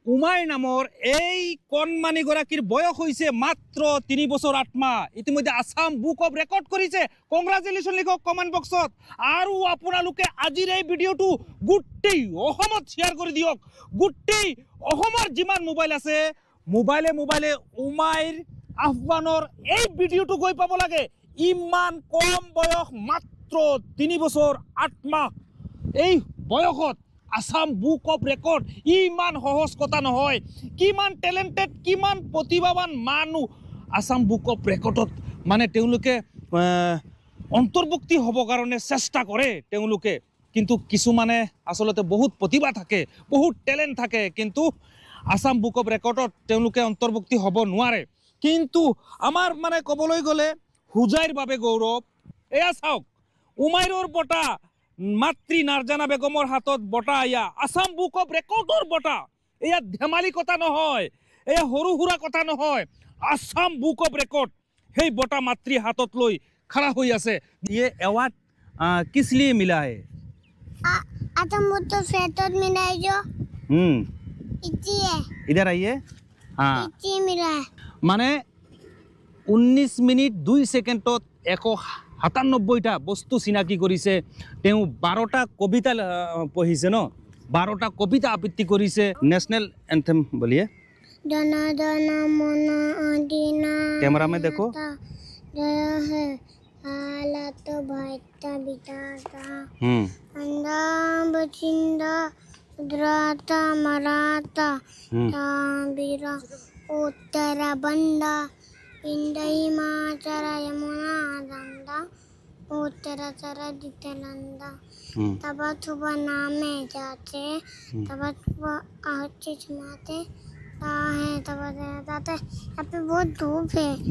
উমাই নামৰ এই কণমানিগৰাকীৰ বয়স হৈছে মাত্ৰ 3 বছৰ 8 মাহ। ইতিমধ্যে আসাম বুক অফ ৰেকৰ্ড কৰিছে। কংগ্ৰেচুলেশ্যন লিখক কমেণ্ট বক্সত। আৰু আপোনালোকে আজিৰ এই ভিডিঅ'টো গোটেই অসমত শ্বেয়াৰ কৰি দিয়ক। গোটেই অসমৰ যিমান মোবাইল আছে মোবাইলে উমাইৰ আহ্বানৰ এই ভিডিঅ'টো গৈ পাব লাগে। ইমান কম বয়স মাত্ৰ 3 বছৰ 8 মাহ। এই বয়সত আসাম বুক অফ ৰেকৰ্ড ইমান সহজ কথা নহয়। কিমান টেলেণ্টেড, কিমান প্ৰতিভাৱান মানুহ আসাম বুক অফ ৰেকৰ্ডত মানে তেওঁলোকে অন্তৰ্ভুক্তি হ'বৰ কাৰণে চেষ্টা কৰে তেওঁলোকে। কিন্তু কিছুমানে আচলতে বহুত প্ৰতিভা থাকে, বহুত টেলেণ্ট থাকে, কিন্তু আসাম বুক অফ ৰেকৰ্ডত তেওঁলোকে অন্তৰ্ভুক্তি হ'ব নোৱাৰে। কিন্তু আমাৰ মানে ক'বলৈ গ'লে হোজাইৰ বাবে গৌৰৱ। এয়া চাওক, উমাইৰৰ বঁটা, মাতৃ নাৰ্জানা বেগমৰ হাতত বঁটা, এয়া আসাম বুক অফ ৰেকৰ্ডৰ বঁটা। এয়া ধেমালি কথা নহয়, এয়া সৰু সুৰা কথা নহয়। আসাম বুক অফ ৰেকৰ্ড সেই বঁটা মাতৃ হাতত লৈ खड़ा हुई আছে। ये अवार्ड किस लिए मिला है? आसाम बुक ऑफ रेकॉर्ड मिला है जो इसी है। इधर आइए। हाँ, इसी मिला है। মানে 19 মিনিট 2 ছেকেণ্ডত 197টা বস্তু চিনাকি কৰিছে। তেওঁ 12টা কবিতা পঢ়িছে ন, 12টা কবিতা আবৃত্তি কৰিছে। নেশ্যনেল এন্থেম বলিয়ে। दना दना मना आदिना कैमरा में देखो। दया है हालत भाईता बिताता अंदा बचिंदा द्राता मराता तांबिरा उत्तरा बंदा इंदई माचरा यमुना दंदा उत्तरा चरा दितलंदा तबा थुबा नामे जाते तबा थुबा आचे चमाते है तबा जाते यहाँ पे बहुत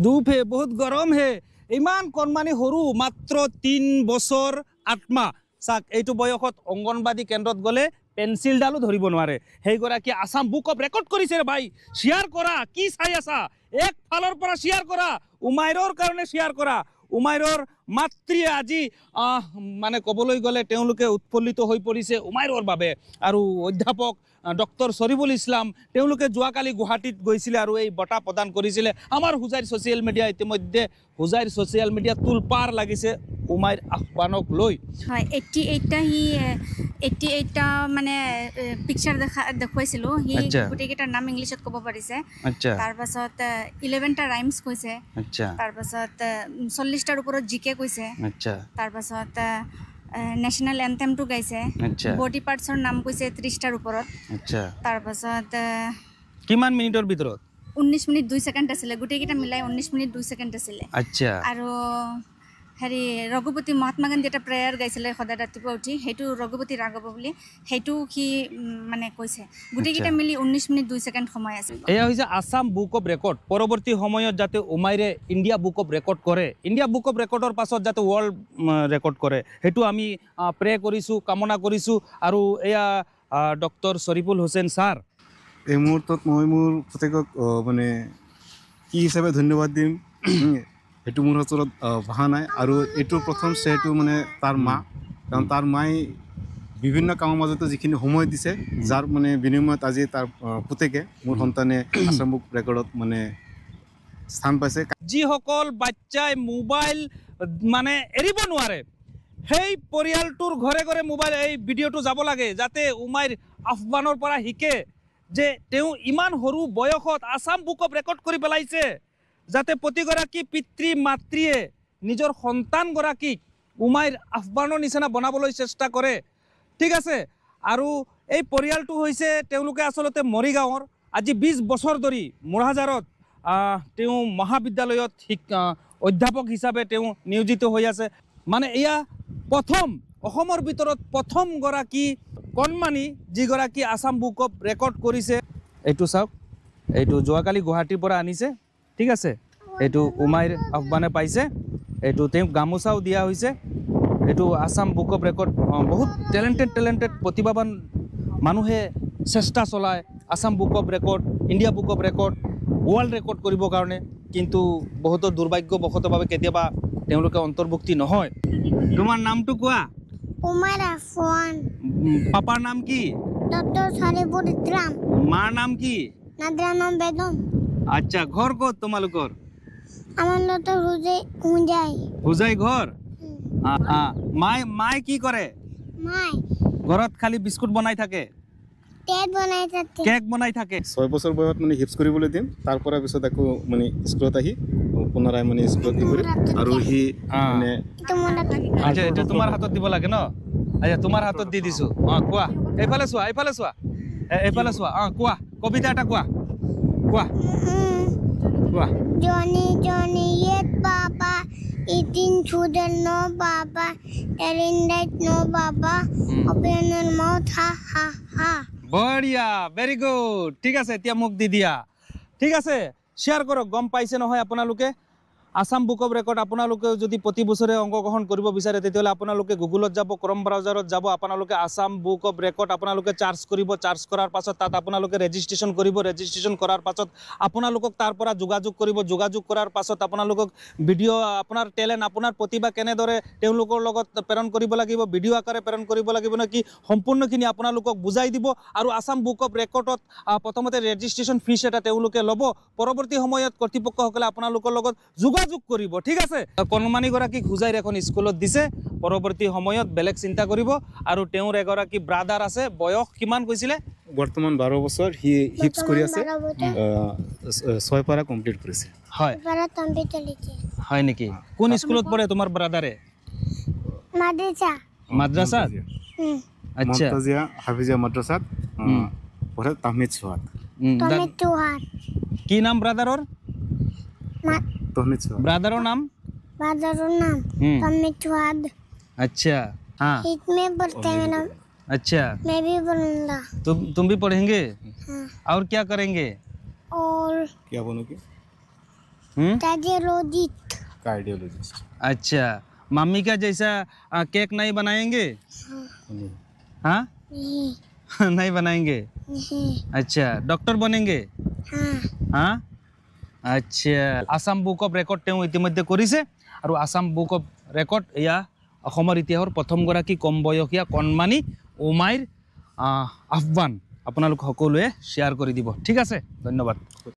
धूप है बहुत गरम है। ইমান কণমানি সৰু মাত্ৰ 3 বছৰ 8 মাহ। চাক, এইটো বয়সত অংগনবাদী কেন্দ্ৰত গ'লে পেঞ্চিলডালো ধৰিব নোৱাৰে। সেইগৰাকী আসাম বুক অফ ৰেকৰ্ড কৰিছে ৰে ভাই। শ্বেয়াৰ কৰা, কি চাই আছা? এক ফালৰ পৰা শ্বেয়াৰ কৰা, উমাইৰৰ কাৰণে শ্বেয়াৰ কৰা। উমাইৰৰ মাতৃয়ে আজি মানে ক'বলৈ গ'লে তেওঁলোকে উৎফুল্লিত হৈ পৰিছে উমাইৰৰ বাবে। আৰু অধ্যাপক ডক্টৰ শৰীফুল ইছলাম তেওঁলোকে যোৱাকালি গুৱাহাটীত গৈছিলে আৰু এই বঁটা প্ৰদান কৰিছিলে। আমাৰ হোজাইৰ ছ'চিয়েল মিডিয়া ইতিমধ্যে হোজাইৰ ছ'চিয়েল মিডিয়া তুলপাৰ লাগিছে উমাইৰ আহ্বানক লৈ। হয়, 88টা মানে পিকচাৰ দেখুৱাইছিলোঁ। সি গোটেইকেইটাৰ নাম ইংলিছত ক'ব পাৰিছে। তাৰপাছত 11টা ৰাইমছ কৈছে। তাৰপাছত 40টাৰ ওপৰত জিকে কৈছে। তাৰপাছত নেশ্যনেল এন্থেমটো গাইছে। বডি পাৰ্টছৰ নাম কৈছে 30টাৰ ওপৰত। তাৰপাছত কিমান মিনিটৰ ভিতৰত? 19 মিনিট 2 ছেকেণ্ড আছিলে। গোটেইকেইটা মিলাই 19 মিনিট 2 ছেকেণ্ড আছিলে। আৰু হেৰি ৰঘুপতি মহাত্মা গান্ধী এটা প্ৰেয়াৰ গাইছিলে সদায় ৰাতিপুৱা উঠি, সেইটো ৰঘুপতি ৰাঘৱ বুলি, সেইটো সি মানে কৈছে। গোটেইকেইটা মিলি 19 মিনিট 2 ছেকেণ্ড সময় আছে। এয়া হৈছে আসাম বুক অফ ৰেকৰ্ড। পৰৱৰ্তী সময়ত যাতে উমাইৰে ইণ্ডিয়া বুক অফ ৰেকৰ্ড কৰে, ইণ্ডিয়া বুক অফ ৰেকৰ্ডৰ পাছত যাতে ৱৰ্ল্ড ৰেকৰ্ড কৰে, সেইটো আমি প্ৰে কৰিছোঁ, কামনা কৰিছোঁ। আৰু এয়া ডক্টৰ শৰীফুল হুছেইন ছাৰ। এই মুহূৰ্তত মই মোৰ প্ৰত্যেকক মানে কি হিচাপে ধন্যবাদ দিম সেইটো মোৰ ওচৰত ভাষা নাই। আৰু এইটো প্ৰথম শ্ৰেয়টো মানে তাৰ মা, কাৰণ তাৰ মাই বিভিন্ন কামৰ মাজতে যিখিনি সময় দিছে, যাৰ মানে বিনিময়ত আজি তাৰ পুতেকে মোৰ সন্তানে আসাম বুক ৰেকৰ্ডত মানে স্থান পাইছে। যিসকল বাচ্চাই মোবাইল মানে এৰিব নোৱাৰে, সেই পৰিয়ালটোৰ ঘৰে ঘৰে মোবাইল এই ভিডিঅ'টো যাব লাগে, যাতে উমাইৰ আহ্বানৰ পৰা শিকে যে তেওঁ ইমান সৰু বয়সত আসাম বুক অফ ৰেকৰ্ড কৰি পেলাইছে। যাতে প্ৰতিগৰাকী পিতৃ মাতৃয়ে নিজৰ সন্তানগৰাকীক উমাইৰ আহ্বানৰ নিচিনা বনাবলৈ চেষ্টা কৰে। ঠিক আছে। আৰু এই পৰিয়ালটো হৈছে তেওঁলোকে আচলতে মৰিগাঁৱৰ। আজি 20 বছৰ ধৰি মোৰাহাজাৰত তেওঁ মহাবিদ্যালয়ত অধ্যাপক হিচাপে তেওঁ নিয়োজিত হৈ আছে। মানে এয়া প্ৰথম অসমৰ ভিতৰত প্ৰথমগৰাকী কণমানি যিগৰাকী আসাম বুক অফ ৰেকৰ্ড কৰিছে। এইটো চাওক, এইটো যোৱাকালি গুৱাহাটীৰ পৰা আনিছে। ঠিক আছে, এইটো উমাইৰ আহ্বানে পাইছে। এইটো তেওঁক গামোচাও দিয়া হৈছে। এইটো আসাম বুক অফ ৰেকৰ্ড। বহুত টেলেণ্টেড প্ৰতিভাৱান মানুহে চেষ্টা চলায় Assam book of record, India book of record, world record কৰিবৰ কাৰণে। কিন্তু বহুতো দুৰ্ভাগ্যবশতভাৱে কেতিয়াবা তেওঁলোকে অন্তৰ্ভুক্তি নহয়। তোমাৰ নামটো কোৱা? उमर अफवान। পাপাৰ নাম কি? डॉक्टर शरीफुल इस्लाम। মাৰ নাম কি? নাদৰা নাম বেদম আচ্ছা, ঘৰ ক'ত তোমালোকৰ? আমাৰ তো হুজে হুঁজাই হুজাই ঘৰ? মায়ে কি কৰে? মাই ঘৰত খালি বিস্কুট বনাই থাকে, টেট বনাই থাকে কেক বনাই থাকে। 6 বছৰ বয়সত মানে হিপছ কৰিবলৈ দিম, তাৰ পৰা পিছত আকৌ মানে স্কুলত আহি পুনৰাই মানে স্কুলত ই কৰিম আৰু সি মানে তোমাৰ আচ্ছা, এটা তোমাৰ হাতত দিব লাগে ন? আচ্ছা, তোমাৰ হাতত দি দিছো। কোৱা, এইফালে চোৱা, এইফালে চোৱা, এইফালে চোৱা। কোৱা, কবিতা এটা কোৱা, কোৱা কোৱা। Johnny Johnny yet papa eating children no papa telling that no papa open your mouth ha ha ha বঢ়িয়া, ভেৰি গুড। ঠিক আছে, এতিয়া মোক দি দিয়া। ঠিক আছে, শ্বেয়াৰ কৰক। গম পাইছে নহয় আপোনালোকে? আসাম বুক অফ ৰেকৰ্ড আপোনালোকে যদি প্ৰতি বছৰে অংশগ্ৰহণ কৰিব বিচাৰে তেতিয়াহ'লে আপোনালোকে গুগলত যাব, ক্ৰম ব্ৰাউজাৰত যাব, আপোনালোকে আসাম বুক অফ ৰেকৰ্ড আপোনালোকে চাৰ্চ কৰিব। চাৰ্চ কৰাৰ পাছত তাত আপোনালোকে ৰেজিষ্ট্ৰেশ্যন কৰিব। ৰেজিষ্ট্ৰেশ্যন কৰাৰ পাছত আপোনালোকক তাৰ পৰা যোগাযোগ কৰিব। যোগাযোগ কৰাৰ পাছত আপোনালোকক ভিডিঅ' আপোনাৰ টেলেণ্ট, আপোনাৰ প্ৰতিভা কেনেদৰে তেওঁলোকৰ লগত প্ৰেৰণ কৰিব লাগিব, ভিডিঅ' আকাৰে প্ৰেৰণ কৰিব লাগিব নে কি, সম্পূৰ্ণখিনি আপোনালোকক বুজাই দিব। আৰু আসাম বুক অফ ৰেকৰ্ডত প্ৰথমতে ৰেজিষ্ট্ৰেশ্যন ফিজ এটা তেওঁলোকে ল'ব। পৰৱৰ্তী সময়ত কৰ্তৃপক্ষসকলে আপোনালোকৰ লগত যোগাযোগ কৰিব। ঠিক আছে, কণমানিগৰাকীক হুজাইৰ এখন স্কুলত দিছে। পৰৱৰ্তী সময়ত বেলেগ চিন্তা কৰিব। আৰু তেওঁৰ এগৰাকী ব্ৰাদাৰ আছে, বয়স কিমান কৈছিলে? বৰ্তমান 12 বছৰ সি হিপছ কৰি আছে, 6 পৰা কমপ্লিট কৰিছে। হয়, para tambi চলিছে হয় নেকি? কোন স্কুলত পঢ়ে তোমাৰ ব্ৰাদাৰে? মাদ্ৰাসা মাদ্ৰাছাত? আচ্ছা, মমতাজিয়া হাফিজিয়া মাদ্ৰাসাত পঢ়ে। তাহমিদ সোহাগ। তুমি তুহাৰ কি নাম ব্ৰাদাৰৰ? তাহমিদ সোহাগ ব্ৰাদাৰৰ নাম? बादरों नाम हम्म। तुम्हें चुहाद अच्छा, हाँ, इसमें बोलते हैं ना अच्छा, मैं भी बोलूँगा तुम भी पढ़ेंगे हाँ और क्या करेंगे? और क्या बनोगे? Cardiologist cardiologist. अच्छा, मम्मी का जैसा केक नहीं बनाएंगे? हाँ नहीं नहीं बनाएंगे। नहीं अच्छा, डॉक्टर बनेंगे? हाँ हाँ, আচ্ছা। আসাম বুক অফ ৰেকৰ্ড তেওঁ ইতিমধ্যে কৰিছে। আৰু আসাম বুক অফ ৰেকৰ্ড এয়া অসমৰ ইতিহাসৰ প্ৰথমগৰাকী কম বয়সীয়া কণমানি উমাইৰ আহ্বান আপোনালোক সকলোৱে শ্বেয়াৰ কৰি দিব। ঠিক আছে, ধন্যবাদ।